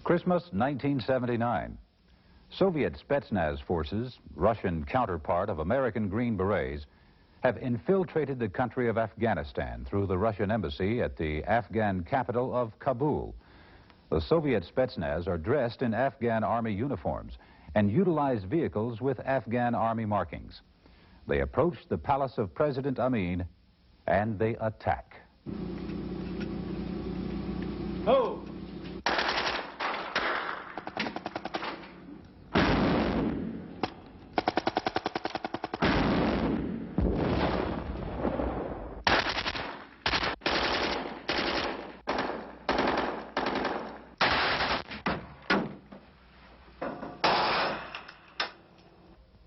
Christmas 1979. Soviet Spetsnaz forces, Russian counterpart of American Green Berets, have infiltrated the country of Afghanistan through the Russian embassy at the Afghan capital of Kabul. The Soviet Spetsnaz are dressed in Afghan army uniforms and utilize vehicles with Afghan army markings. They approach the palace of President Amin and they attack. Oh!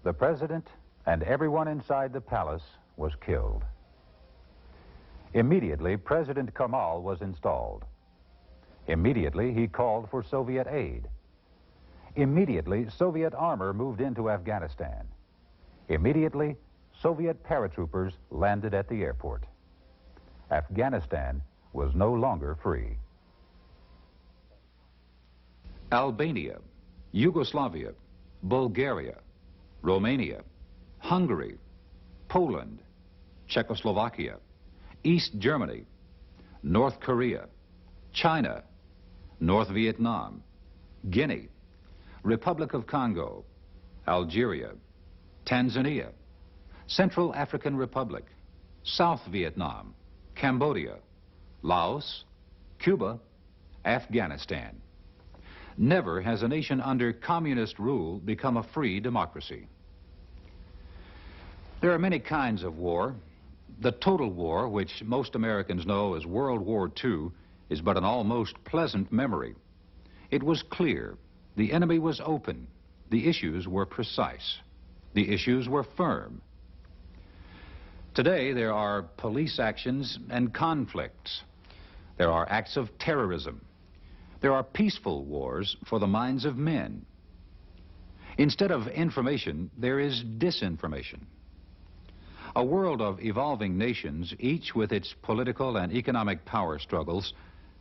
The president and everyone inside the palace was killed. Immediately, President Kemal was installed. Immediately, he called for Soviet aid. Immediately, Soviet armor moved into Afghanistan. Immediately, Soviet paratroopers landed at the airport. Afghanistan was no longer free. Albania, Yugoslavia, Bulgaria, Romania, Hungary, Poland, Czechoslovakia, East Germany, North Korea, China, North Vietnam, Guinea, Republic of Congo, Algeria, Tanzania, Central African Republic, South Vietnam, Cambodia, Laos, Cuba, Afghanistan. Never has a nation under communist rule become a free democracy. There are many kinds of war. The total war, which most Americans know as World War II, is but an almost pleasant memory. It was clear. The enemy was open. The issues were precise. The issues were firm. Today, there are police actions and conflicts. There are acts of terrorism. There are peaceful wars for the minds of men. Instead of information, there is disinformation. A world of evolving nations, each with its political and economic power struggles,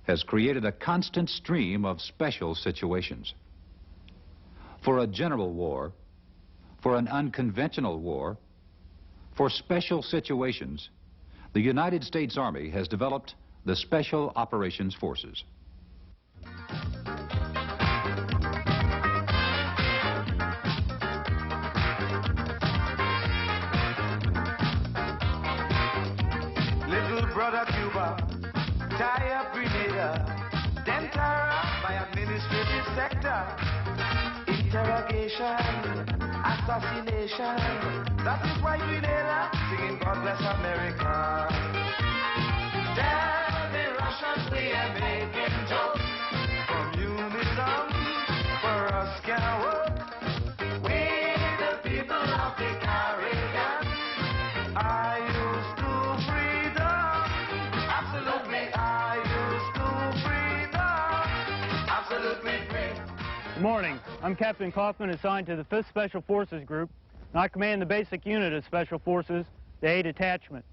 has created a constant stream of special situations. For a general war, for an unconventional war, for special situations, the United States Army has developed the Special Operations Forces. Brother Cuba, tie up Grenada, then terror by administrative sector, interrogation, assassination. That is why Grenada singing God Bless America. Tell the Russians we are making jokes. Communism for us can work. We the people of the Caribbean are used to freedom. Good morning. I'm Captain Kaufman, assigned to the 5th Special Forces Group, and I command the basic unit of Special Forces, the A Detachment.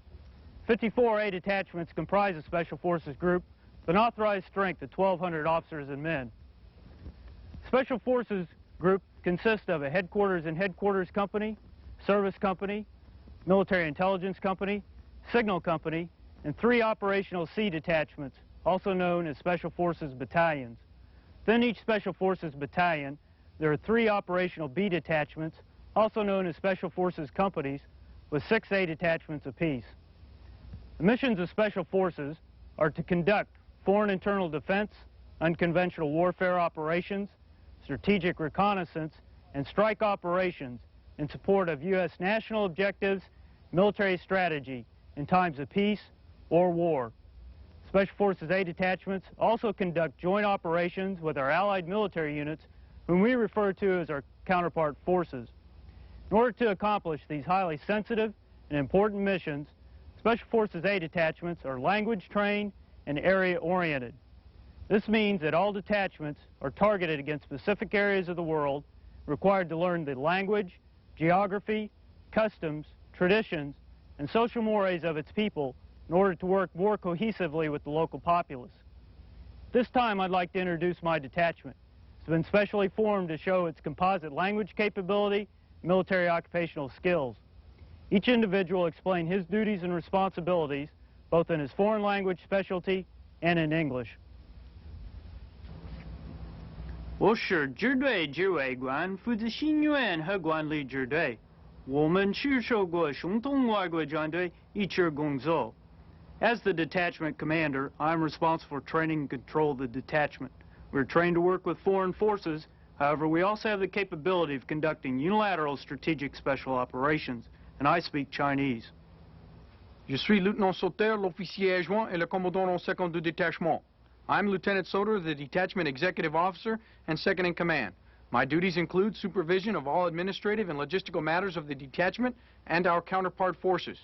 54 A detachments comprise the Special Forces Group, with an authorized strength of 1,200 officers and men. Special Forces Group consists of a headquarters and headquarters company, service company, military intelligence company, signal company, and 3 operational C detachments, also known as Special Forces battalions. Within each Special Forces battalion, there are 3 operational B detachments, also known as Special Forces companies, with 6 A detachments apiece. The missions of Special Forces are to conduct foreign internal defense, unconventional warfare operations, strategic reconnaissance, and strike operations in support of U.S. national objectives, military strategy in times of peace or war. Special Forces A detachments also conduct joint operations with our allied military units, whom we refer to as our counterpart forces. In order to accomplish these highly sensitive and important missions, Special Forces A detachments are language trained and area oriented. This means that all detachments are targeted against specific areas of the world, required to learn the language, geography, customs, traditions, and social mores of its people in order to work more cohesively with the local populace. This time I'd like to introduce my detachment. It's been specially formed to show its composite language capability, military occupational skills. Each individual explained his duties and responsibilities, both in his foreign language specialty and in English. 我是支队指挥官，负责新员和管理支队。我们是受过相同外国战队一起工作。As the detachment commander, I'm responsible for training and control the detachment. We're trained to work with foreign forces. However, we also have the capability of conducting unilateral strategic special operations, and I speak Chinese. Je suis lieutenant Sauter, l'officier adjoint et le commandant second du détachement. I'm Lieutenant Sauter, the detachment executive officer and second in command. My duties include supervision of all administrative and logistical matters of the detachment and our counterpart forces.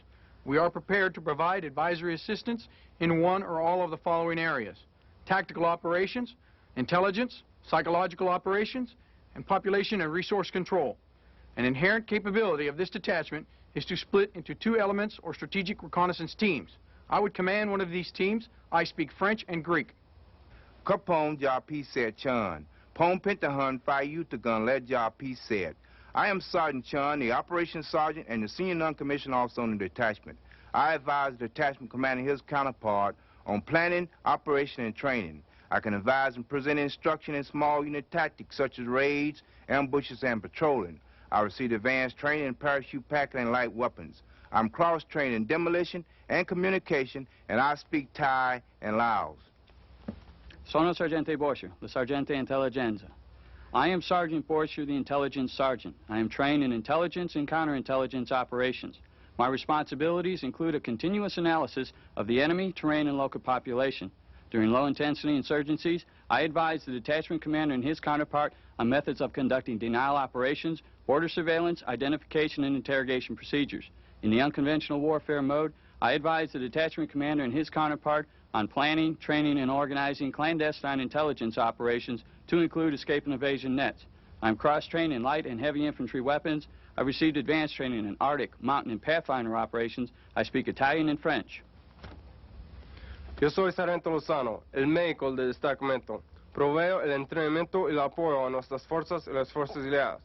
We are prepared to provide advisory assistance in one or all of the following areas: tactical operations, intelligence, psychological operations, and population and resource control. An inherent capability of this detachment is to split into two elements or strategic reconnaissance teams. I would command one of these teams. I speak French and Greek. Kapong Japi said Chun. Pong Pentahun Fayutagun led Japi said. I am Sergeant Chun, the operations sergeant and the senior non-commissioned officer on the detachment. I advise the detachment commander and his counterpart on planning, operation, and training. I can advise and present instruction in small unit tactics such as raids, ambushes, and patrolling. I receive advanced training in parachute packing and light weapons. I'm cross-trained in demolition and communication, and I speak Thai and Laos. Sono Sergente Borscher, the Sergente Intelligenza. I am Sergeant Borscher, the Intelligence Sergeant. I am trained in intelligence and counterintelligence operations. My responsibilities include a continuous analysis of the enemy, terrain, and local population. During low-intensity insurgencies, I advise the detachment commander and his counterpart on methods of conducting denial operations, border surveillance, identification, and interrogation procedures. In the unconventional warfare mode, I advise the detachment commander and his counterpart on planning, training, and organizing clandestine intelligence operations to include escape and evasion nets. I'm cross-trained in light and heavy infantry weapons. I've received advanced training in Arctic, mountain, and pathfinder operations. I speak Italian and French. Yo soy Sargento Lozano, el médico del destacamento. Proveo el entrenamiento y el apoyo a nuestras fuerzas y las fuerzas aliadas.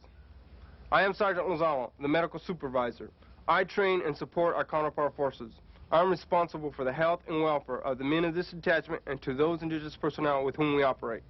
I am Sergeant Lozano, the medical supervisor. I train and support our counterpart forces. I'm responsible for the health and welfare of the men of this detachment and to those indigenous personnel with whom we operate.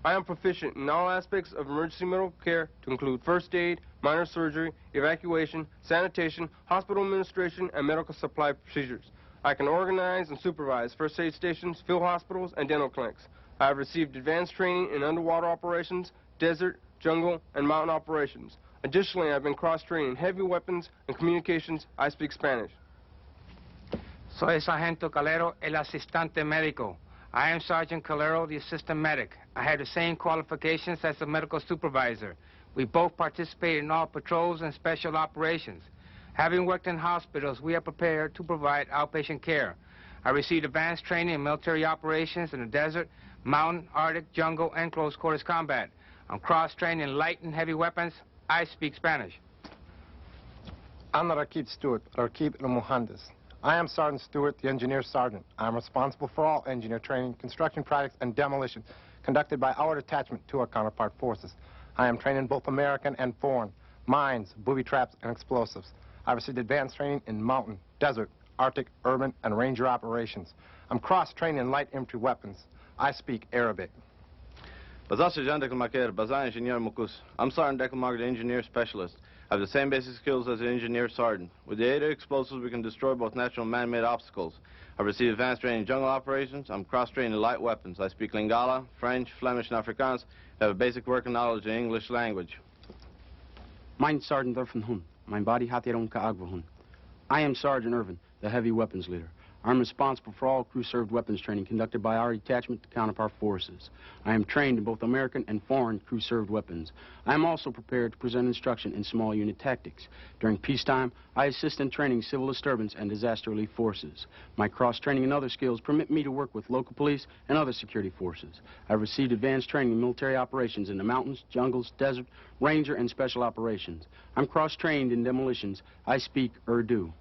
I am proficient in all aspects of emergency medical care to include first aid, minor surgery, evacuation, sanitation, hospital administration, and medical supply procedures. I can organize and supervise first aid stations, field hospitals, and dental clinics. I have received advanced training in underwater operations, desert, jungle, and mountain operations. Additionally, I've been cross-trained in heavy weapons and communications. I speak Spanish. Soy Sargento Calero, el asistente médico. I am Sergeant Calero, the assistant medic. I have the same qualifications as the medical supervisor. We both participate in all patrols and special operations. Having worked in hospitals, we are prepared to provide outpatient care. I received advanced training in military operations in the desert, mountain, Arctic, jungle, and close quarters combat. I'm cross-trained in light and heavy weapons. I speak Spanish. I'm Rakib Stewart, Rakib Muhandas. I am Sergeant Stewart, the Engineer Sergeant. I am responsible for all engineer training, construction projects, and demolition conducted by our detachment to our counterpart forces. I am trained in both American and foreign, mines, booby traps, and explosives. I received advanced training in mountain, desert, Arctic, urban, and ranger operations. I'm cross-trained in light infantry weapons. I speak Arabic. I'm Sergeant Deckelmark, the engineer specialist. I have the same basic skills as an engineer sergeant. With the aid of explosives, we can destroy both natural and man-made obstacles. I've received advanced training in jungle operations. I'm cross-trained in light weapons. I speak Lingala, French, Flemish, and Afrikaans. I have a basic working knowledge in English language. Mein Sergeant Irvin Hun. Mein body hat Hun Kaagwa Hun. I am Sergeant Irvin, the heavy weapons leader. I'm responsible for all crew-served weapons training conducted by our detachment to counterpart forces. I am trained in both American and foreign crew-served weapons. I am also prepared to present instruction in small unit tactics. During peacetime, I assist in training civil disturbance and disaster relief forces. My cross-training and other skills permit me to work with local police and other security forces. I've received advanced training in military operations in the mountains, jungles, desert, ranger, and special operations. I'm cross-trained in demolitions. I speak Urdu.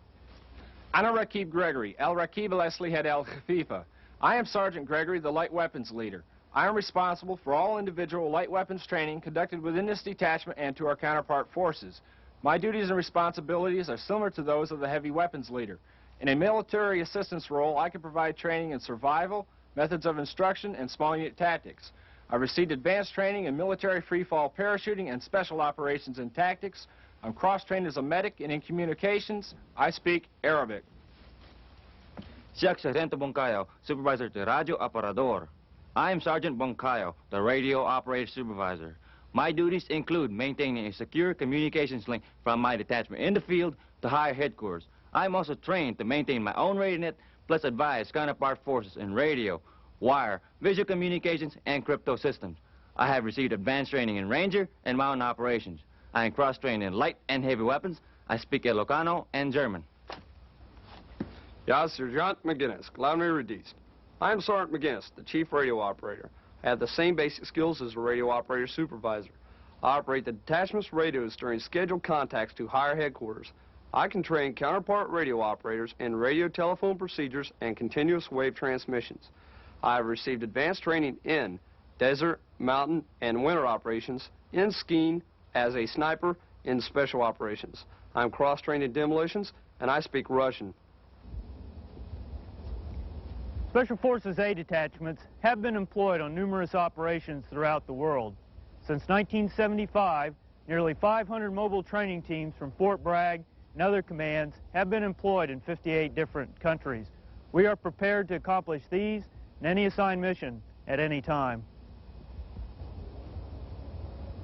Ana Rakib Gregory, El Rakib al-Aslihat al-Khafifa. I am Sergeant Gregory, the light weapons leader. I am responsible for all individual light weapons training conducted within this detachment and to our counterpart forces. My duties and responsibilities are similar to those of the heavy weapons leader. In a military assistance role, I can provide training in survival, methods of instruction, and small unit tactics. I received advanced training in military free-fall parachuting and special operations and tactics. I'm cross-trained as a medic and in communications. I speak Arabic. Siak Sargento Boncayo, Supervisor de Radio Aparador. I am Sergeant Boncayo, the Radio Operator Supervisor. My duties include maintaining a secure communications link from my detachment in the field to higher headquarters. I'm also trained to maintain my own radio net, plus advise counterpart forces in radio, wire, visual communications, and crypto systems. I have received advanced training in Ranger and mountain operations. I am cross-trained in light and heavy weapons. I speak Ilocano and German. Ja, Sergeant McGinnis, Glavny Radist. I am Sergeant McGinnis, the Chief Radio Operator. I have the same basic skills as a Radio Operator Supervisor. I operate the detachment's radios during scheduled contacts to higher headquarters. I can train counterpart radio operators in radio telephone procedures and continuous wave transmissions. I have received advanced training in desert, mountain, and winter operations, in skiing, as a sniper, in special operations. I'm cross-trained in demolitions, and I speak Russian. Special Forces A detachments have been employed on numerous operations throughout the world. Since 1975, nearly 500 mobile training teams from Fort Bragg and other commands have been employed in 58 different countries. We are prepared to accomplish these and any assigned mission at any time.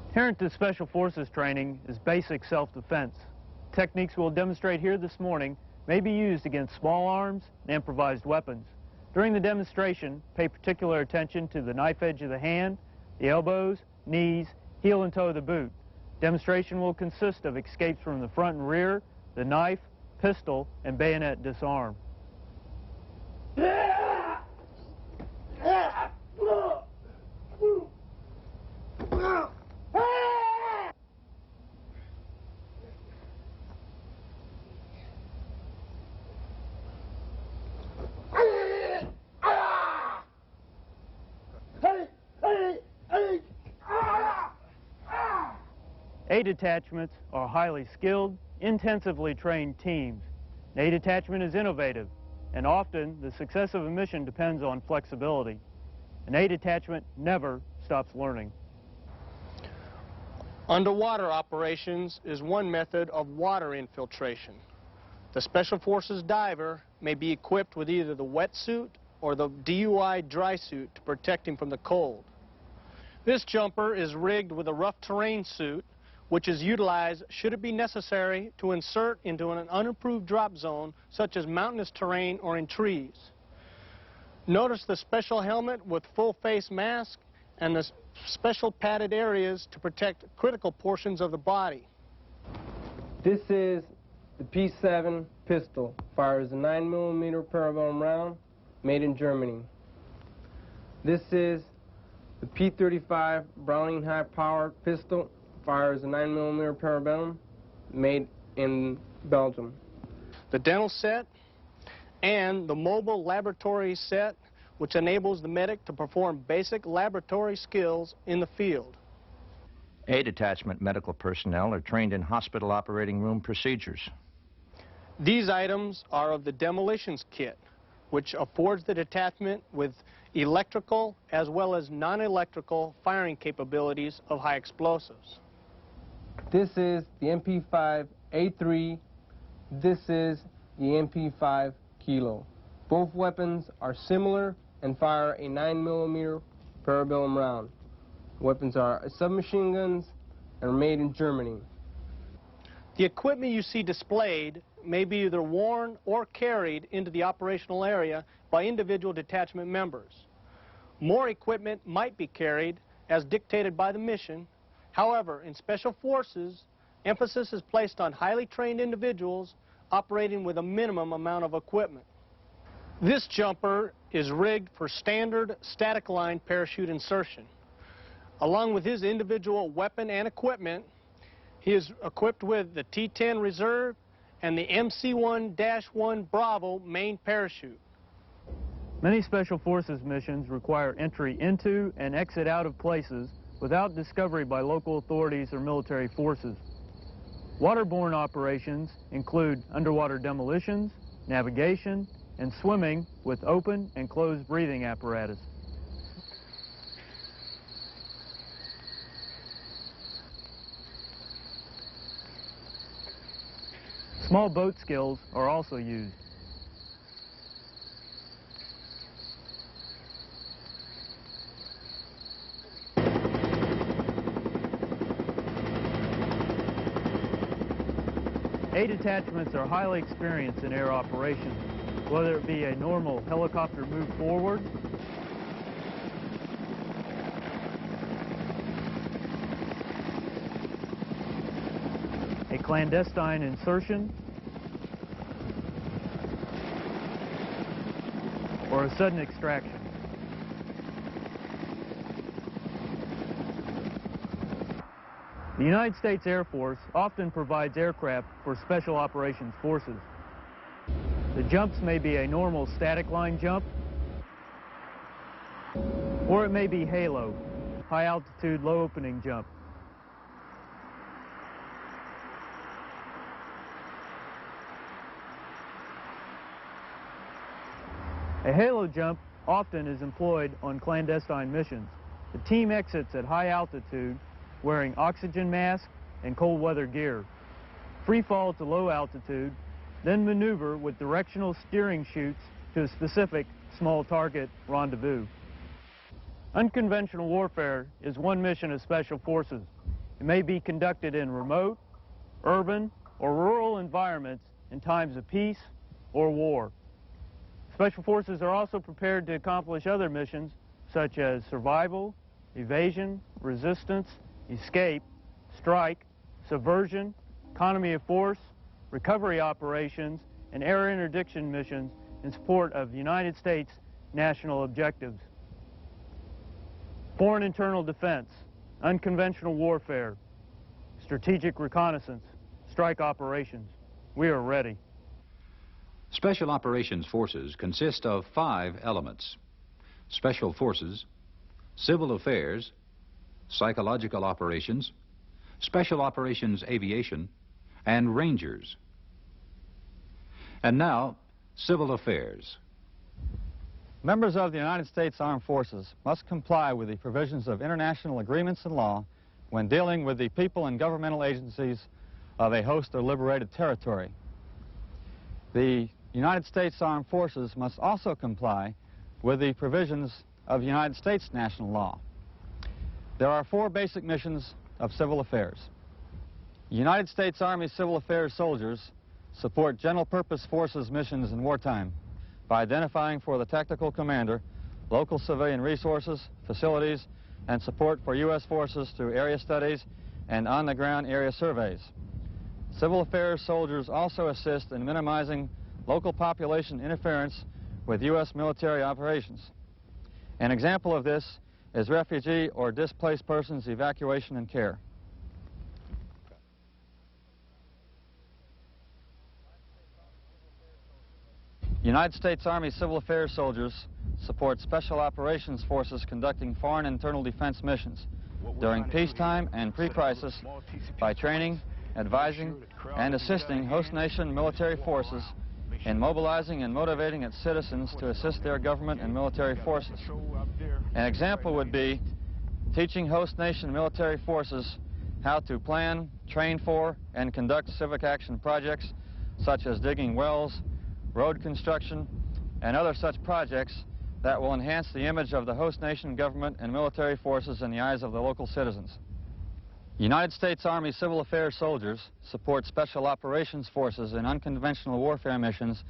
Inherent to Special Forces training is basic self-defense. Techniques we'll demonstrate here this morning may be used against small arms and improvised weapons. During the demonstration, pay particular attention to the knife edge of the hand, the elbows, knees, heel and toe of the boot. Demonstration will consist of escapes from the front and rear, the knife, pistol, and bayonet disarm. A detachments are highly skilled, intensively trained teams. An A detachment is innovative, and often the success of a mission depends on flexibility. An A detachment never stops learning. Underwater operations is one method of water infiltration. The Special Forces diver may be equipped with either the wetsuit or the DUI dry suit to protect him from the cold. This jumper is rigged with a rough terrain suit, which is utilized should it be necessary to insert into an unapproved drop zone such as mountainous terrain or in trees. Notice the special helmet with full face mask and the special padded areas to protect critical portions of the body. This is the P7 pistol. Fires a 9mm parabellum round made in Germany. This is the P35 Browning high-power pistol. Fires a 9mm parabellum made in Belgium. The dental set and the mobile laboratory set, which enables the medic to perform basic laboratory skills in the field. A detachment medical personnel are trained in hospital operating room procedures. These items are of the demolitions kit, which affords the detachment with electrical as well as non-electrical firing capabilities of high explosives. This is the MP5A3. This is the MP5 Kilo. Both weapons are similar and fire a 9mm parabellum round. Weapons are submachine guns and are made in Germany. The equipment you see displayed may be either worn or carried into the operational area by individual detachment members. More equipment might be carried as dictated by the mission. However, in Special Forces, emphasis is placed on highly trained individuals operating with a minimum amount of equipment. This jumper is rigged for standard static line parachute insertion. Along with his individual weapon and equipment, he is equipped with the T-10 Reserve and the MC-1-1 Bravo main parachute. Many Special Forces missions require entry into and exit out of places without discovery by local authorities or military forces. Waterborne operations include underwater demolitions, navigation, and swimming with open and closed breathing apparatus. Small boat skills are also used. A detachments are highly experienced in air operations, whether it be a normal helicopter move forward, a clandestine insertion, or a sudden extraction. The United States Air Force often provides aircraft for Special Operations Forces. The jumps may be a normal static line jump, or it may be HALO, high altitude, low opening jump. A HALO jump often is employed on clandestine missions. The team exits at high altitude wearing oxygen mask and cold weather gear. Free fall to low altitude, then maneuver with directional steering chutes to a specific small target rendezvous. Unconventional warfare is one mission of Special Forces. It may be conducted in remote, urban, or rural environments in times of peace or war. Special Forces are also prepared to accomplish other missions such as survival, evasion, resistance, escape, strike, subversion, economy of force, recovery operations, and air interdiction missions in support of United States national objectives. Foreign internal defense, unconventional warfare, strategic reconnaissance, strike operations. We are ready. Special Operations Forces consist of 5 elements: Special Forces, Civil Affairs, Psychological Operations, Special Operations Aviation, and Rangers. And now, Civil Affairs. Members of the United States Armed Forces must comply with the provisions of international agreements and law when dealing with the people and governmental agencies of a host or liberated territory. The United States Armed Forces must also comply with the provisions of United States national law. There are 4 basic missions of civil affairs. United States Army Civil Affairs soldiers support general-purpose forces missions in wartime by identifying for the tactical commander local civilian resources, facilities, and support for U.S. forces through area studies and on-the-ground area surveys. Civil affairs soldiers also assist in minimizing local population interference with U.S. military operations. An example of this is refugee or displaced persons evacuation and care. United States Army Civil Affairs soldiers support Special Operations Forces conducting foreign internal defense missions during peacetime and pre-crisis by training, advising, and assisting host nation military forces in mobilizing and motivating its citizens to assist their government and military forces. An example would be teaching host nation military forces how to plan, train for, and conduct civic action projects such as digging wells, road construction, and other such projects that will enhance the image of the host nation government and military forces in the eyes of the local citizens. United States Army Civil Affairs soldiers support Special Operations Forces in unconventional warfare missions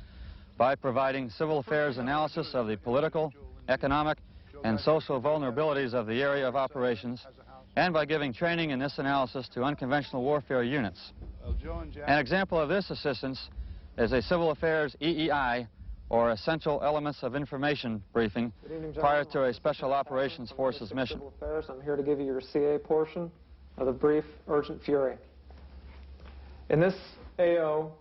by providing civil affairs analysis of the political, economic, and social vulnerabilities of the area of operations, and by giving training in this analysis to unconventional warfare units. An example of this assistance is a Civil Affairs EEI, or Essential Elements of Information briefing prior to a Special Operations Forces mission. I'm here to give you your CA portion of the brief Urgent Fury. In this AO,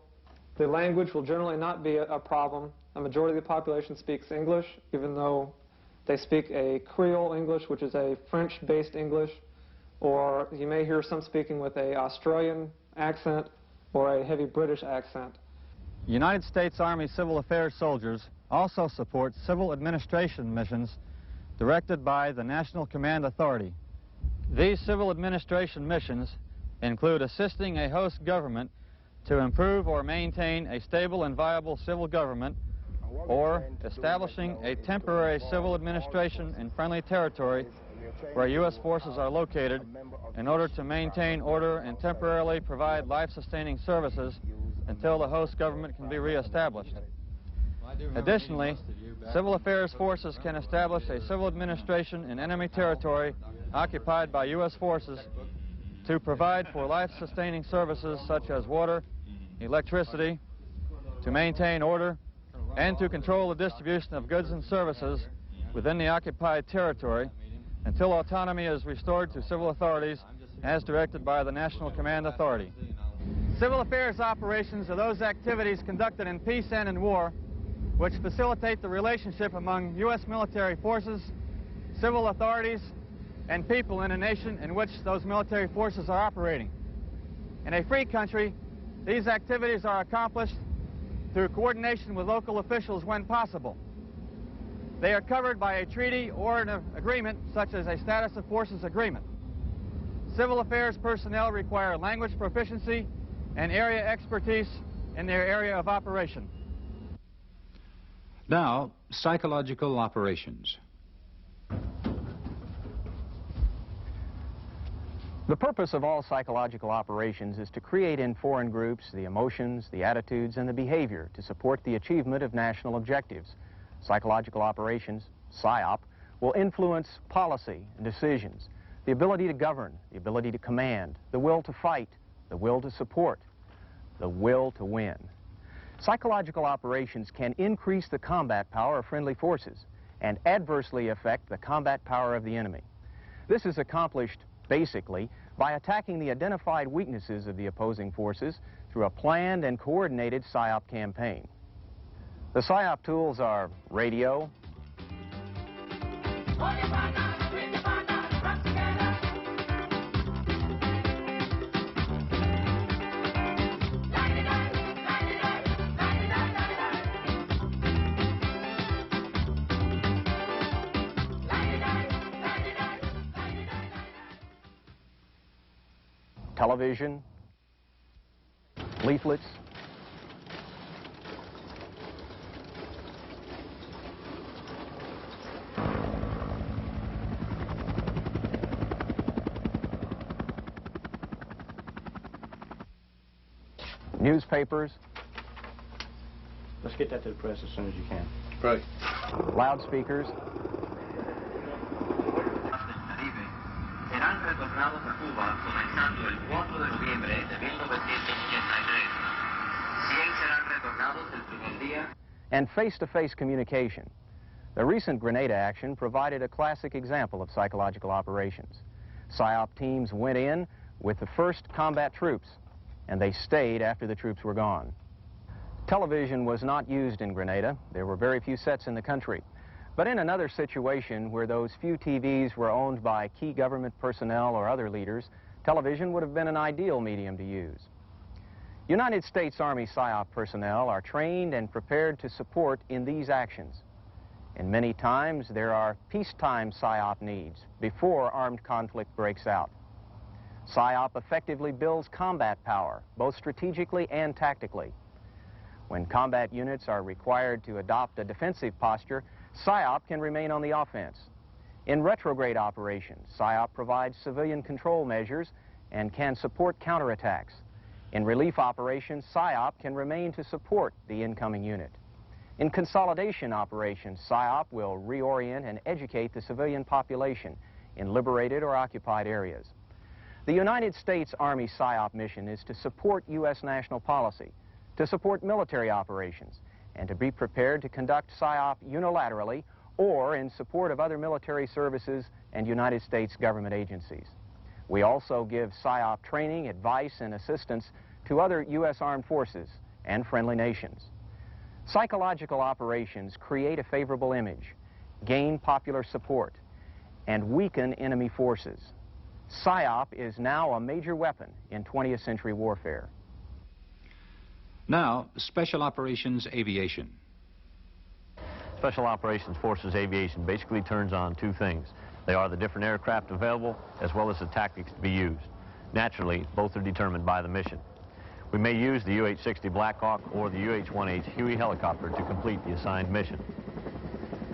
the language will generally not be a problem a majority of the population speaks English, even though they speak a Creole English, which is a French-based English, or you may hear some speaking with an Australian accent or a heavy British accent. United States Army Civil Affairs soldiers also support civil administration missions directed by the National Command Authority. These civil administration missions include assisting a host government to improve or maintain a stable and viable civil government, or establishing a temporary civil administration in friendly territory where U.S. forces are located in order to maintain order and temporarily provide life-sustaining services until the host government can be reestablished. Additionally, civil affairs forces can establish a civil administration in enemy territory occupied by U.S. forces to provide for life-sustaining services such as water, electricity, to maintain order, and to control the distribution of goods and services within the occupied territory until autonomy is restored to civil authorities as directed by the National Command Authority. Civil affairs operations are those activities conducted in peace and in war which facilitate the relationship among U.S. military forces, civil authorities, and people in a nation in which those military forces are operating. In a free country, these activities are accomplished through coordination with local officials when possible. They are covered by a treaty or an agreement, such as a status of forces agreement. Civil affairs personnel require language proficiency and area expertise in their area of operation. Now, psychological operations. The purpose of all psychological operations is to create in foreign groups the emotions, the attitudes, and the behavior to support the achievement of national objectives. Psychological operations, PSYOP, will influence policy and decisions, the ability to govern, the ability to command, the will to fight, the will to support, the will to win. Psychological operations can increase the combat power of friendly forces and adversely affect the combat power of the enemy. This is accomplished basically by attacking the identified weaknesses of the opposing forces through a planned and coordinated PSYOP campaign. The PSYOP tools are radio, television, leaflets, newspapers. Let's get that to the press as soon as you can. Right. Loudspeakers. Serán retornados a Cuba comenzando el 4 de noviembre de 1983. 100 serán retornados el primer día. And face-to-face communication. The recent Grenada action provided a classic example of psychological operations. PSYOP teams went in with the first combat troops, and they stayed after the troops were gone. Television was not used in Grenada. There were very few sets in the country. But in another situation where those few TVs were owned by key government personnel or other leaders, television would have been an ideal medium to use. United States Army PSYOP personnel are trained and prepared to support in these actions. And many times there are peacetime PSYOP needs before armed conflict breaks out. PSYOP effectively builds combat power, both strategically and tactically. When combat units are required to adopt a defensive posture, PSYOP can remain on the offense. In retrograde operations, PSYOP provides civilian control measures and can support counterattacks. In relief operations, PSYOP can remain to support the incoming unit. In consolidation operations, PSYOP will reorient and educate the civilian population in liberated or occupied areas. The United States Army PSYOP mission is to support U.S. national policy, to support military operations, and to be prepared to conduct PSYOP unilaterally or in support of other military services and United States government agencies. We also give PSYOP training, advice, and assistance to other U.S. armed forces and friendly nations. Psychological operations create a favorable image, gain popular support, and weaken enemy forces. PSYOP is now a major weapon in 20th century warfare. Now, Special Operations Aviation. Special Operations Forces Aviation basically turns on two things. They are the different aircraft available as well as the tactics to be used. Naturally, both are determined by the mission. We may use the UH-60 Blackhawk or the UH-1H Huey helicopter to complete the assigned mission.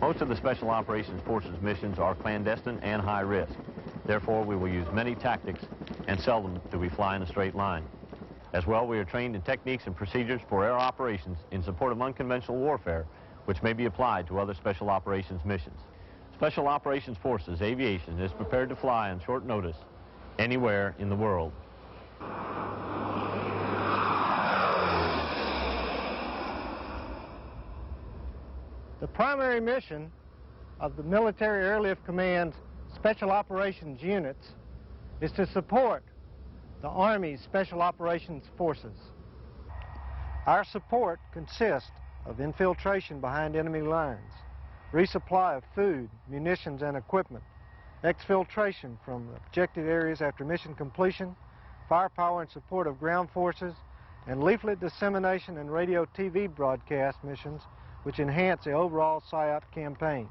Most of the Special Operations Forces missions are clandestine and high risk. Therefore, we will use many tactics and seldom do we fly in a straight line. As well, we are trained in techniques and procedures for air operations in support of unconventional warfare, which may be applied to other Special Operations missions. Special Operations Forces Aviation is prepared to fly on short notice anywhere in the world. The primary mission of the Military Airlift Command's Special Operations units is to support the Army's Special Operations Forces. Our support consists of infiltration behind enemy lines, resupply of food, munitions, and equipment, exfiltration from objective areas after mission completion, firepower in support of ground forces, and leaflet dissemination and radio TV broadcast missions which enhance the overall PSYOP campaign.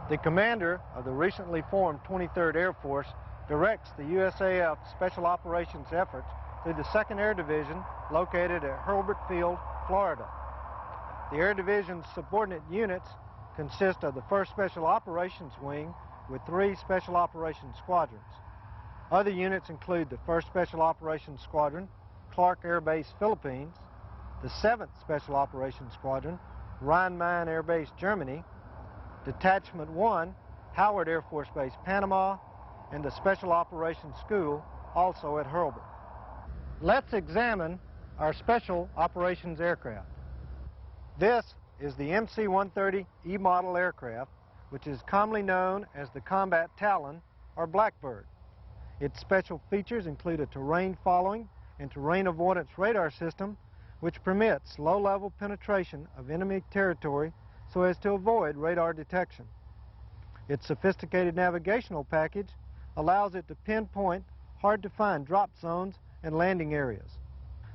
The commander of the recently formed 23rd Air Force directs the USAF Special Operations efforts through the 2nd Air Division located at Hurlburt Field, Florida. The Air Division's subordinate units consist of the 1st Special Operations Wing with 3 Special Operations Squadrons. Other units include the 1st Special Operations Squadron, Clark Air Base, Philippines, the 7th Special Operations Squadron, Rhein-Main Air Base, Germany, Detachment 1, Howard Air Force Base, Panama, and the Special Operations School, also at Hurlburt. Let's examine our Special Operations aircraft. This is the MC-130 E-model aircraft, which is commonly known as the Combat Talon or Blackbird. Its special features include a terrain-following and terrain avoidance radar system, which permits low-level penetration of enemy territory so as to avoid radar detection. Its sophisticated navigational package allows it to pinpoint hard-to-find drop zones and landing areas.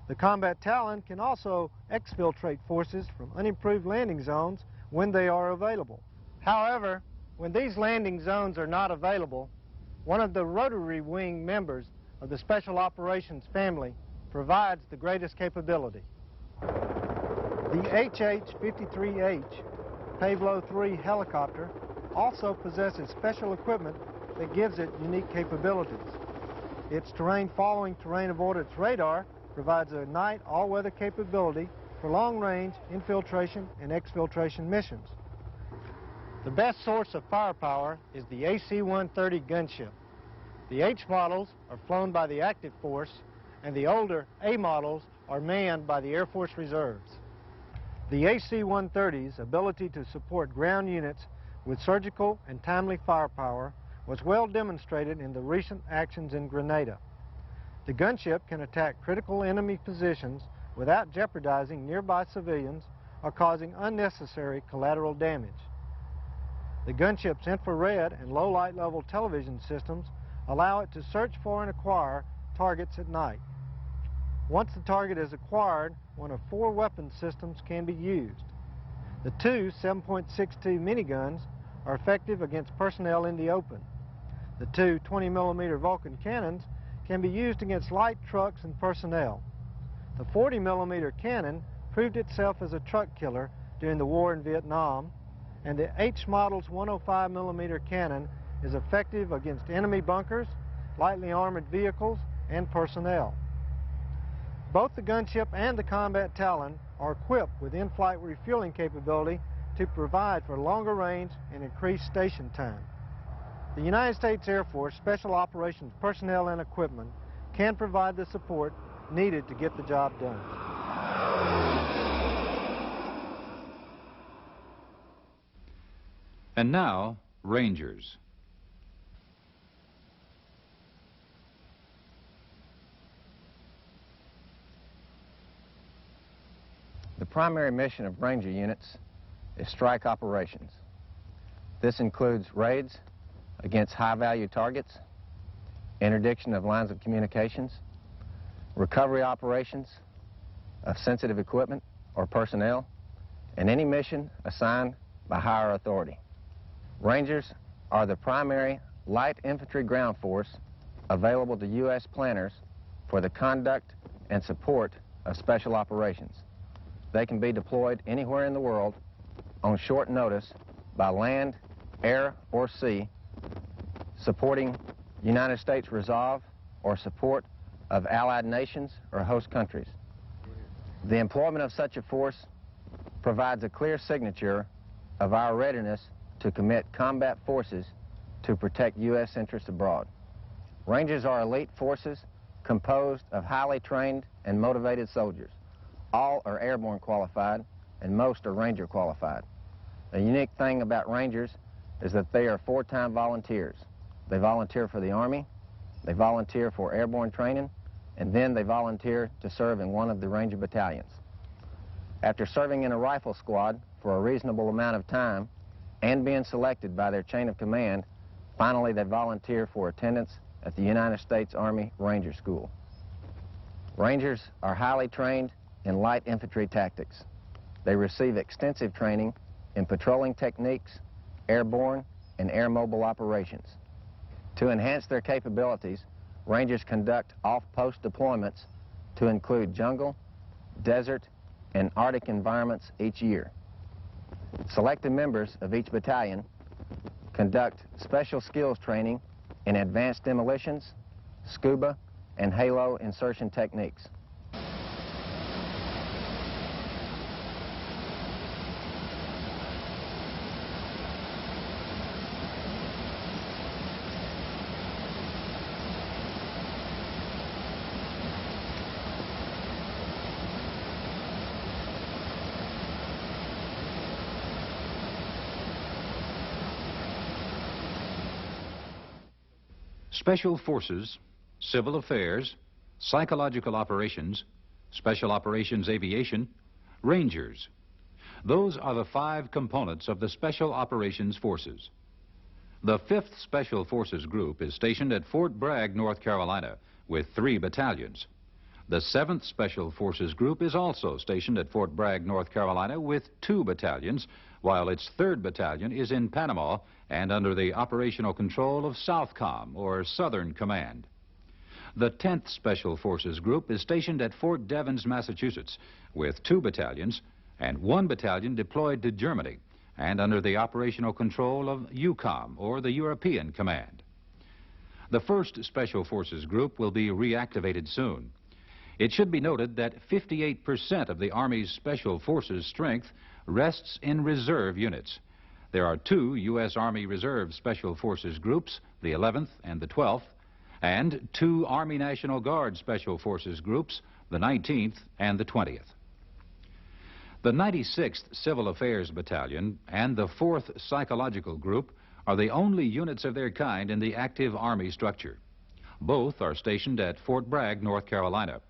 The Combat Talon can also exfiltrate forces from unimproved landing zones when they are available. However, when these landing zones are not available, one of the rotary wing members of the Special Operations family provides the greatest capability. The HH-53H Pavlo III helicopter also possesses special equipment that gives it unique capabilities. Its terrain-following terrain avoidance radar provides a night all-weather capability for long-range infiltration and exfiltration missions. The best source of firepower is the AC-130 gunship. The H models are flown by the active force, and the older A models are manned by the Air Force Reserves. The AC-130's ability to support ground units with surgical and timely firepower was well demonstrated in the recent actions in Grenada. The gunship can attack critical enemy positions without jeopardizing nearby civilians or causing unnecessary collateral damage. The gunship's infrared and low light level television systems allow it to search for and acquire targets at night. Once the target is acquired, one of 4 weapon systems can be used. The 2 7.62 miniguns are effective against personnel in the open. The 2 20mm Vulcan cannons can be used against light trucks and personnel. The 40mm cannon proved itself as a truck killer during the war in Vietnam, and the H model's 105mm cannon is effective against enemy bunkers, lightly armored vehicles, and personnel. Both the gunship and the Combat Talon are equipped with in-flight refueling capability to provide for longer range and increased station time. The United States Air Force Special Operations personnel and equipment can provide the support needed to get the job done. And now, Rangers. The primary mission of Ranger units is strike operations. This includes raids against high-value targets, interdiction of lines of communications, recovery operations of sensitive equipment or personnel, and any mission assigned by higher authority. Rangers are the primary light infantry ground force available to U.S. planners for the conduct and support of special operations. They can be deployed anywhere in the world on short notice by land, air, or sea, supporting United States resolve or support of allied nations or host countries. The employment of such a force provides a clear signature of our readiness to commit combat forces to protect U.S. interests abroad. Rangers are elite forces composed of highly trained and motivated soldiers. All are airborne qualified, and most are Ranger qualified. The unique thing about Rangers is that they are four-time volunteers. They volunteer for the Army, they volunteer for airborne training, and then they volunteer to serve in one of the Ranger battalions. After serving in a rifle squad for a reasonable amount of time and being selected by their chain of command, finally they volunteer for attendance at the United States Army Ranger School. Rangers are highly trained in light infantry tactics. They receive extensive training in patrolling techniques, airborne and air mobile operations. To enhance their capabilities, Rangers conduct off-post deployments to include jungle, desert, and Arctic environments each year. Selected members of each battalion conduct special skills training in advanced demolitions, scuba, and halo insertion techniques. Special Forces, Civil Affairs, Psychological Operations, Special Operations Aviation, Rangers. Those are the 5 components of the Special Operations Forces. The 5th Special Forces Group is stationed at Fort Bragg, North Carolina, with 3 battalions. The 7th Special Forces Group is also stationed at Fort Bragg, North Carolina, with 2 battalions, while its 3rd Battalion is in Panama and under the operational control of SOUTHCOM, or Southern Command. The 10th Special Forces Group is stationed at Fort Devens, Massachusetts, with 2 battalions and 1 battalion deployed to Germany and under the operational control of EUCOM, or the European Command. The 1st Special Forces Group will be reactivated soon. It should be noted that 58% of the Army's Special Forces strength rests in reserve units. There are 2 U.S. Army Reserve Special Forces groups, the 11th and the 12th, and 2 Army National Guard Special Forces groups, the 19th and the 20th. The 96th Civil Affairs Battalion and the 4th Psychological Group are the only units of their kind in the active Army structure. Both are stationed at Fort Bragg, North Carolina.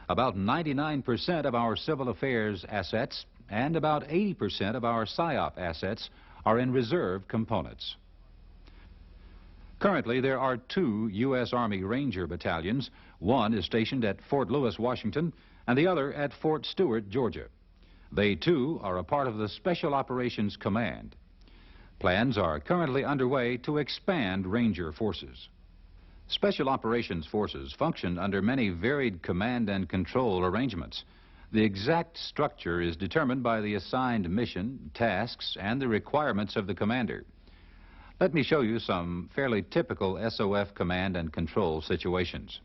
About 99% of our civil affairs assets and about 80% of our PSYOP assets are in reserve components. Currently, there are 2 U.S. Army Ranger battalions. One is stationed at Fort Lewis, Washington, and the other at Fort Stewart, Georgia. They, too, are a part of the Special Operations Command. Plans are currently underway to expand Ranger forces. Special Operations Forces function under many varied command and control arrangements. The exact structure is determined by the assigned mission, tasks, and the requirements of the commander. Let me show you some fairly typical SOF command and control situations.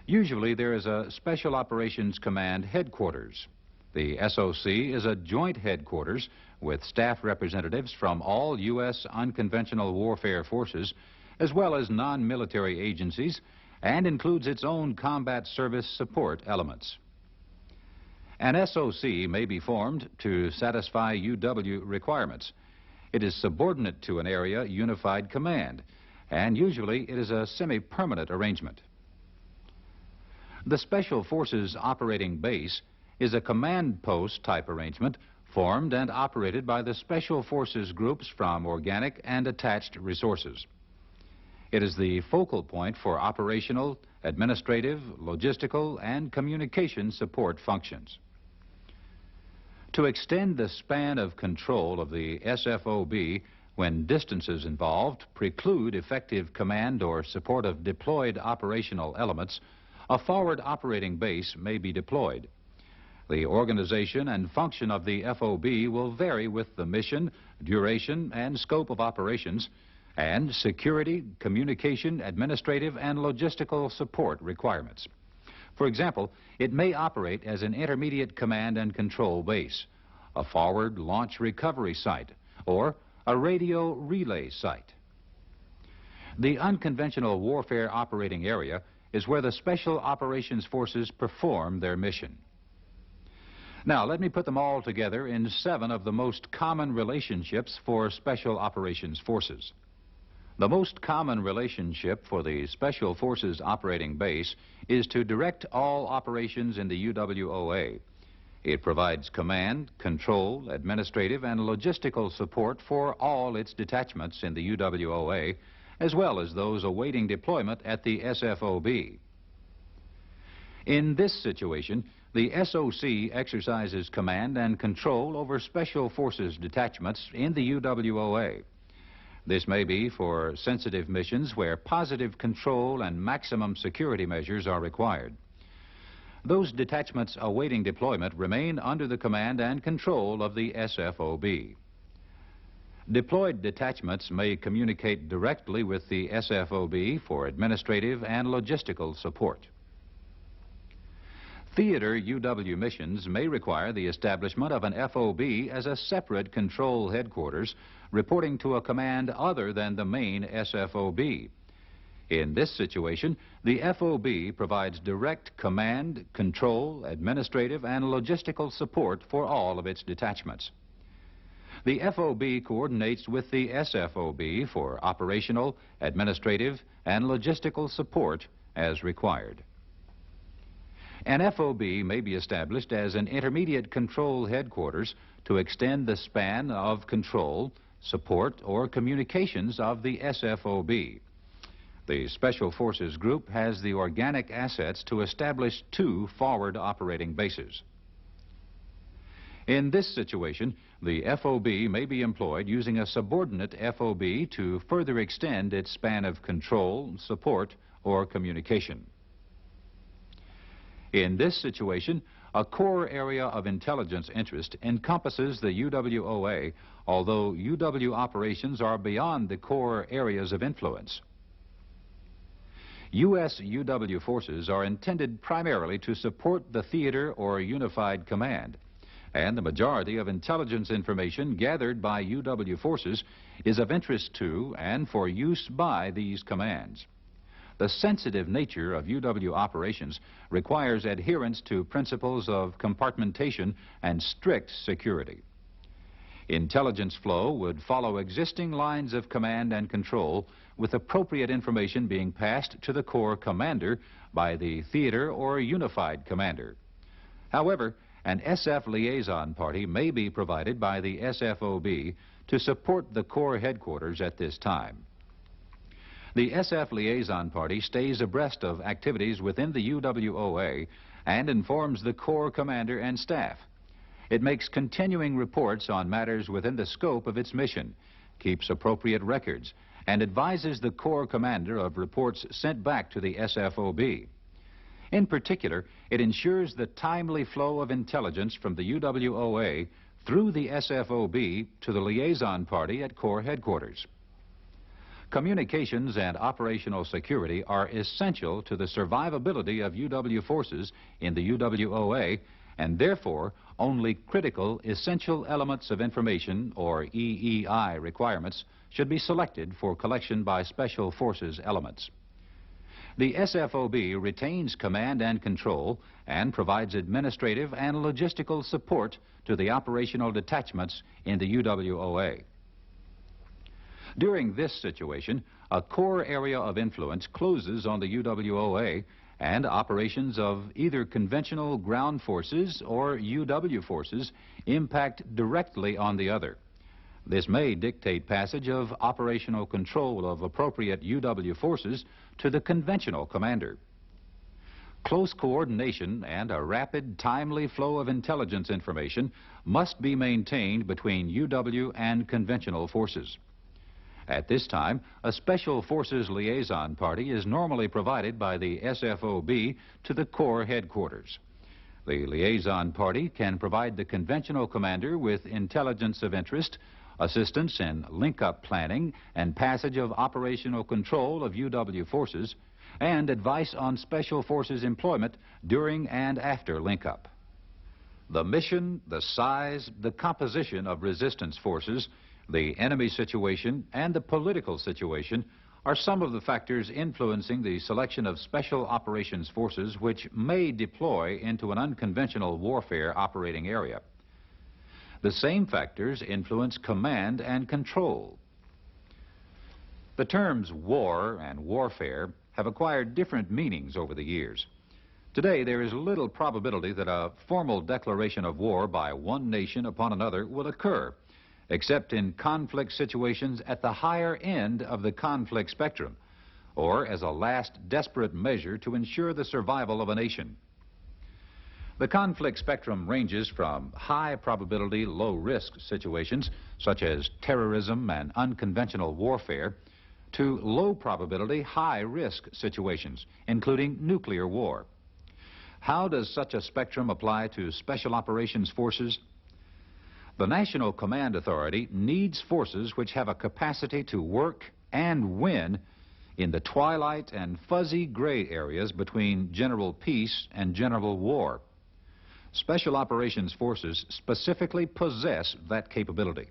Usually there is a Special Operations Command headquarters. The SOC is a joint headquarters with staff representatives from all U.S. unconventional warfare forces, as well as non-military agencies, and includes its own combat service support elements. An SOC may be formed to satisfy UW requirements. It is subordinate to an area unified command, and usually it is a semi-permanent arrangement. The Special Forces operating base is a command post type arrangement formed and operated by the Special Forces groups from organic and attached resources. It is the focal point for operational, administrative, logistical, and communication support functions. To extend the span of control of the SFOB when distances involved preclude effective command or support of deployed operational elements, a forward operating base may be deployed. The organization and function of the FOB will vary with the mission, duration, and scope of operations, and security, communication, administrative, and logistical support requirements. For example, it may operate as an intermediate command and control base, a forward launch recovery site, or a radio relay site. The unconventional warfare operating area is where the Special Operations Forces perform their mission. Now, let me put them all together in 7 of the most common relationships for Special Operations Forces. The most common relationship for the Special Forces operating base is to direct all operations in the UWOA. It provides command, control, administrative, and logistical support for all its detachments in the UWOA, as well as those awaiting deployment at the SFOB. In this situation, the SOC exercises command and control over Special Forces detachments in the UWOA. This may be for sensitive missions where positive control and maximum security measures are required. Those detachments awaiting deployment remain under the command and control of the SFOB. Deployed detachments may communicate directly with the SFOB for administrative and logistical support. Theater UW missions may require the establishment of an FOB as a separate control headquarters reporting to a command other than the main SFOB. In this situation, the FOB provides direct command, control, administrative, and logistical support for all of its detachments. The FOB coordinates with the SFOB for operational, administrative, and logistical support as required. An FOB may be established as an intermediate control headquarters to extend the span of control, support, or communications of the SFOB. The Special Forces Group has the organic assets to establish 2 forward operating bases. In this situation, the FOB may be employed using a subordinate FOB to further extend its span of control, support, or communication. In this situation, a core area of intelligence interest encompasses the UWOA, although UW operations are beyond the core areas of influence. U.S. UW forces are intended primarily to support the theater or unified command, and the majority of intelligence information gathered by UW forces is of interest to and for use by these commands. The sensitive nature of UW operations requires adherence to principles of compartmentation and strict security. Intelligence flow would follow existing lines of command and control, with appropriate information being passed to the Corps commander by the theater or unified commander. However, an SF liaison party may be provided by the SFOB to support the Corps headquarters at this time. The SF liaison party stays abreast of activities within the UWOA and informs the Corps commander and staff. It makes continuing reports on matters within the scope of its mission, keeps appropriate records, and advises the Corps commander of reports sent back to the SFOB. In particular, it ensures the timely flow of intelligence from the UWOA through the SFOB to the liaison party at Corps headquarters. Communications and operational security are essential to the survivability of UW forces in the UWOA, and therefore only critical essential elements of information, or EEI requirements, should be selected for collection by Special Forces elements. The SFOB retains command and control and provides administrative and logistical support to the operational detachments in the UWOA. During this situation, a core area of influence closes on the UWOA and operations of either conventional ground forces or UW forces impact directly on the other. This may dictate passage of operational control of appropriate UW forces to the conventional commander. Close coordination and a rapid, timely flow of intelligence information must be maintained between UW and conventional forces. At this time, a Special Forces Liaison Party is normally provided by the SFOB to the Corps headquarters. The Liaison Party can provide the conventional commander with intelligence of interest, assistance in link-up planning and passage of operational control of UW forces, and advice on Special Forces employment during and after link-up. The mission, the size, the composition of resistance forces, the enemy situation, and the political situation are some of the factors influencing the selection of Special Operations Forces which may deploy into an unconventional warfare operating area. The same factors influence command and control. The terms war and warfare have acquired different meanings over the years. Today, there is little probability that a formal declaration of war by one nation upon another will occur, except in conflict situations at the higher end of the conflict spectrum, or as a last desperate measure to ensure the survival of a nation. The conflict spectrum ranges from high probability, low risk situations, such as terrorism and unconventional warfare, to low probability, high risk situations, including nuclear war. How does such a spectrum apply to Special Operations Forces? The National Command Authority needs forces which have a capacity to work and win in the twilight and fuzzy gray areas between general peace and general war. Special Operations Forces specifically possess that capability.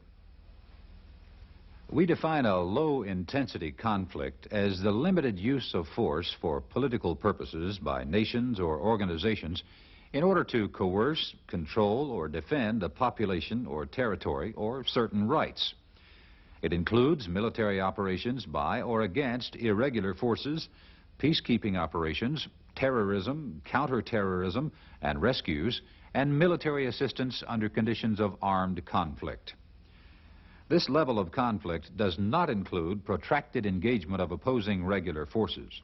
We define a low-intensity conflict as the limited use of force for political purposes by nations or organizations in order to coerce, control, or defend a population or territory or certain rights. It includes military operations by or against irregular forces, peacekeeping operations, terrorism, counterterrorism, and rescues, and military assistance under conditions of armed conflict. This level of conflict does not include protracted engagement of opposing regular forces.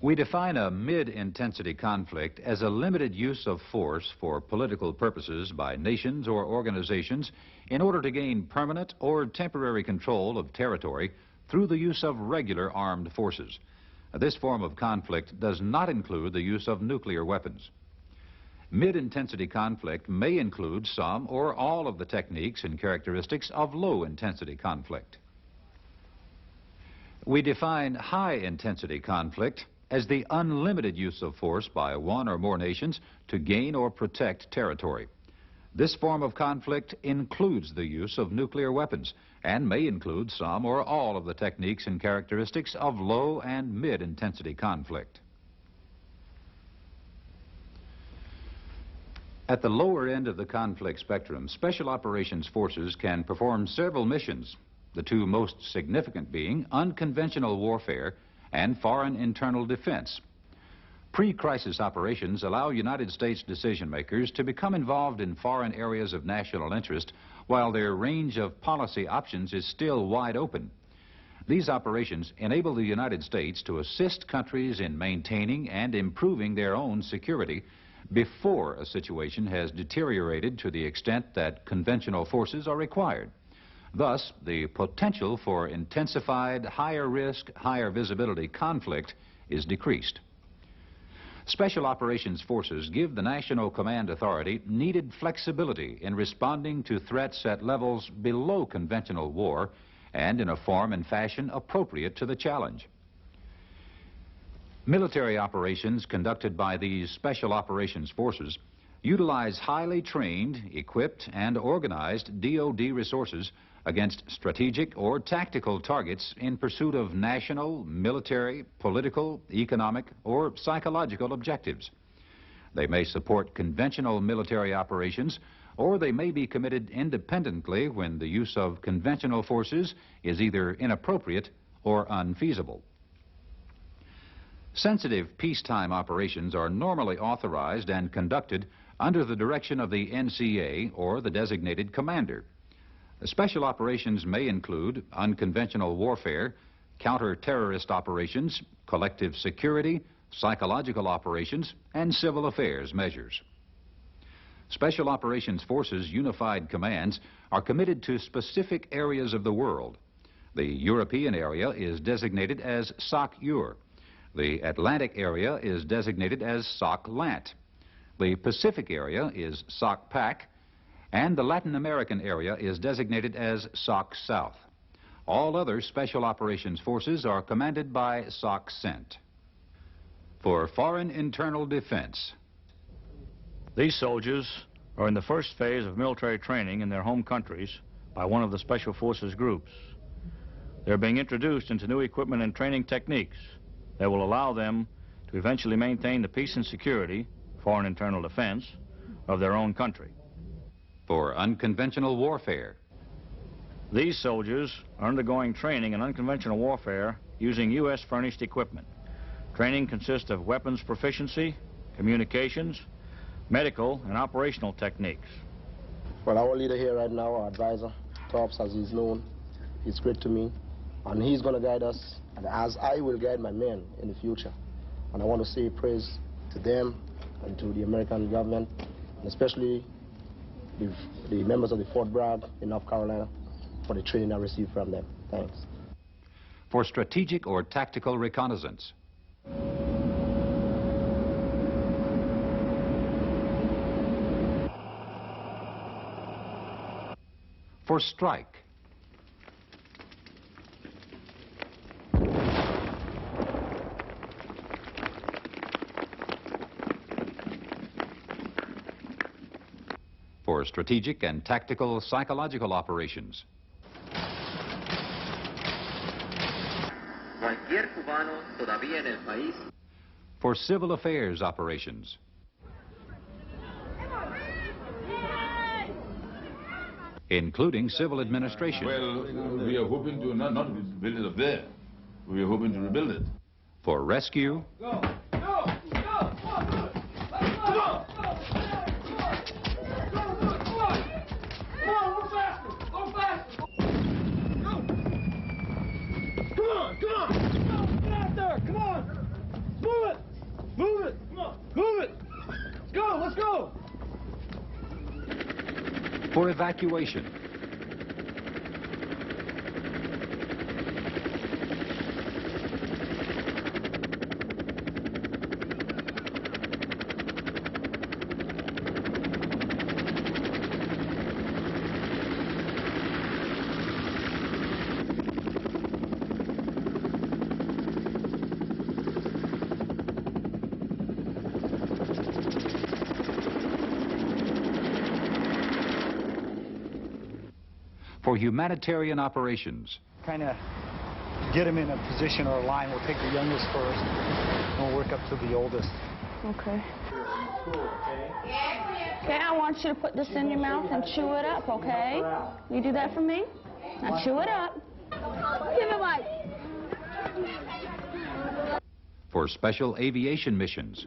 We define a mid-intensity conflict as a limited use of force for political purposes by nations or organizations in order to gain permanent or temporary control of territory through the use of regular armed forces. This form of conflict does not include the use of nuclear weapons. Mid-intensity conflict may include some or all of the techniques and characteristics of low-intensity conflict. We define high-intensity conflict as the unlimited use of force by one or more nations to gain or protect territory. This form of conflict includes the use of nuclear weapons and may include some or all of the techniques and characteristics of low and mid-intensity conflict. At the lower end of the conflict spectrum, Special Operations Forces can perform several missions, the two most significant being unconventional warfare and foreign internal defense. Pre-crisis operations allow United States decision-makers to become involved in foreign areas of national interest while their range of policy options is still wide open. These operations enable the United States to assist countries in maintaining and improving their own security before a situation has deteriorated to the extent that conventional forces are required. Thus, the potential for intensified, higher risk, higher visibility conflict is decreased. Special Operations Forces give the National Command Authority needed flexibility in responding to threats at levels below conventional war and in a form and fashion appropriate to the challenge. Military operations conducted by these Special Operations Forces utilize highly trained, equipped, and organized DoD resources against strategic or tactical targets in pursuit of national, military, political, economic, or psychological objectives. They may support conventional military operations, or they may be committed independently when the use of conventional forces is either inappropriate or unfeasible. Sensitive peacetime operations are normally authorized and conducted under the direction of the NCA or the designated commander. Special operations may include unconventional warfare, counter-terrorist operations, collective security, psychological operations, and civil affairs measures. Special Operations Forces Unified Commands are committed to specific areas of the world. The European area is designated as SOC-EUR. The Atlantic area is designated as SOC-LANT. The Pacific area is SOC-PAC, and the Latin American area is designated as SOC-South. All other Special Operations Forces are commanded by SOC-CENT. For foreign internal defense, these soldiers are in the first phase of military training in their home countries by one of the Special Forces groups. They're being introduced into new equipment and training techniques that will allow them to eventually maintain the peace and security, foreign internal defense, of their own country. For unconventional warfare, these soldiers are undergoing training in unconventional warfare using U.S. furnished equipment. Training consists of weapons proficiency, communications, medical, and operational techniques. Well, our leader here right now, our advisor, PSYOPS as he's known, he's great to me, and he's going to guide us, and as I will guide my men in the future. And I want to say praise to them and to the American government, and especially the members of the Fort Bragg in North Carolina for the training I received from them. Thanks. For strategic or tactical reconnaissance, for strike, for strategic and tactical psychological operations, Cualquier cubano todavía en el país. For civil affairs operations, including civil administration. Well, we are hoping to not build it up there. We are hoping to rebuild it. For rescue, for evacuation, for humanitarian operations, kind of get them in a position or a line. We'll take the youngest first, and we'll work up to the oldest. Okay. Okay, I want you to put this in your mouth and chew it up, okay? You do that for me? Now chew it up. Give it Mike. for special aviation missions,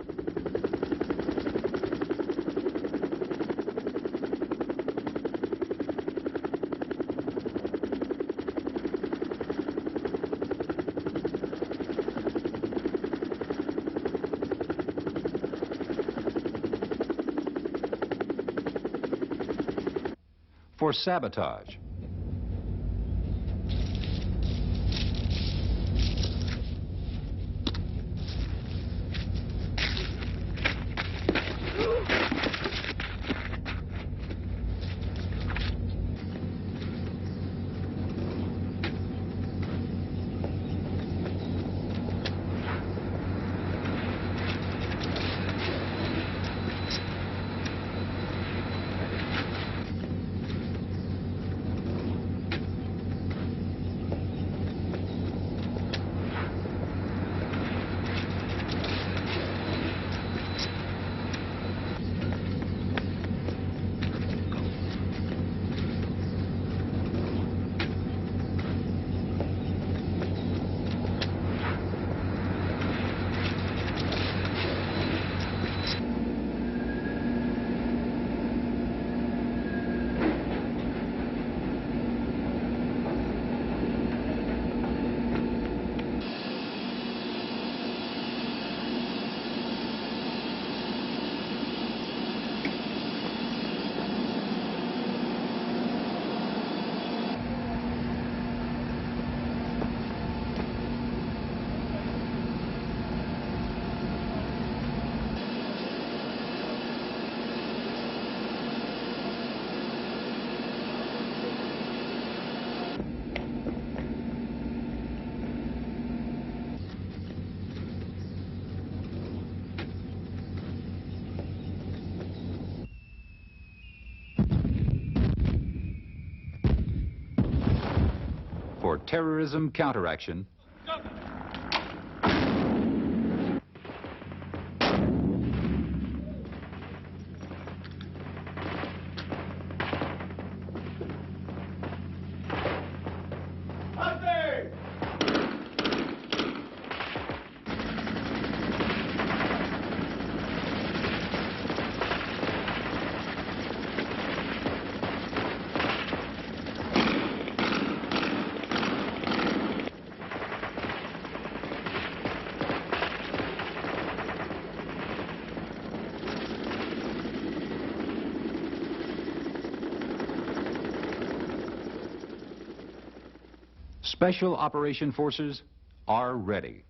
for sabotage, terrorism counteraction, Special Operation Forces are ready.